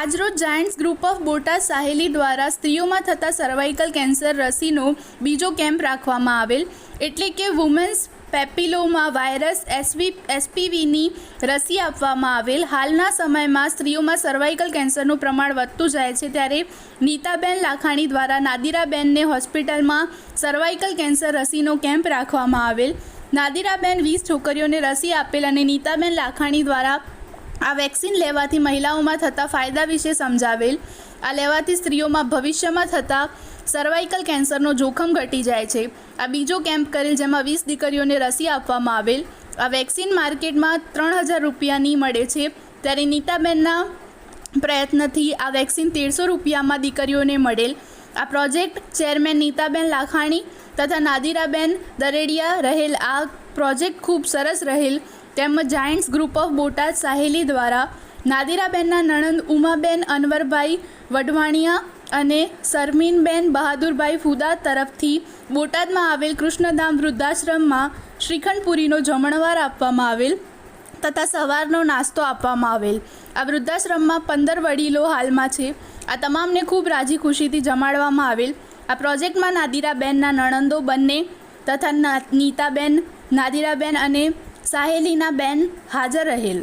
આજરોજ Giants group of Botad Saheli દ્વારા સ્ત્રીઓમાં થતા સર્વાઇકલ કેન્સર રસીનો બીજો કેમ્પ રાખવામાં આવેલ, એટલે કે વુમેન્સ પેપિલોમા વાયરસ એસપીવીની રસી આપવામાં આવેલ। હાલના સમયમાં સ્ત્રીઓમાં સર્વાઇકલ કેન્સરનું પ્રમાણ વધતું જાય છે, ત્યારે નીતાબેન લાખાણી દ્વારા નાદિરાબેનને હોસ્પિટલમાં સર્વાઇકલ કેન્સર રસીનો કેમ્પ રાખવામાં આવેલ। નાદિરાબેન 20 છોકરીઓને રસી આપેલ અને નીતાબેન લાખાણી દ્વારા આ વેક્સિન લેવાથી મહિલાઓમાં થતા ફાયદા વિશે સમજાવેલ। આ લેવાથી સ્ત્રીઓમાં ભવિષ્યમાં થતા સર્વાઇકલ કેન્સરનો જોખમ ઘટી જાય છે। આ બીજો કેમ્પ કરેલ, જેમાં 20 દીકરીઓને રસી આપવામાં આવેલ। આ વેક્સિન માર્કેટમાં 3000 રૂપિયાની મળે છે, ત્યારે નીતાબેનના પ્રયત્નથી આ વેક્સિન 1300 રૂપિયામાં દીકરીઓને મળેલ। આ પ્રોજેક્ટ ચેરમેન નીતાબેન લાખાણી તથા નાદિરાબેન દરેડિયા રહેલ। આ પ્રોજેક્ટ ખૂબ સરસ રહેલ, તેમજ Giants group of Botad Saheli દ્વારા નાદિરાબેનના નણંદ ઉમાબેન અનવરભાઈ વઢવાણિયા અને શર્મીનબેન બહાદુરભાઈ ફુદા તરફથી બોટાદમાં આવેલ કૃષ્ણધામ વૃદ્ધાશ્રમમાં શ્રીખંડપુરીનો જમણવાર આપવામાં આવેલ તથા સવારનો નાસ્તો આપવામાં આવેલ। આ વૃદ્ધાશ્રમમાં 15 વડીલો હાલમાં છે। આ તમામને ખૂબ રાજી ખુશીથી જમાડવામાં આવેલ। આ પ્રોજેક્ટમાં નાદિરાબેનના નણંદો બંને તથા નીતાબેન, નાદિરાબેન અને સાહેલીના બેન હાજર રહેલ।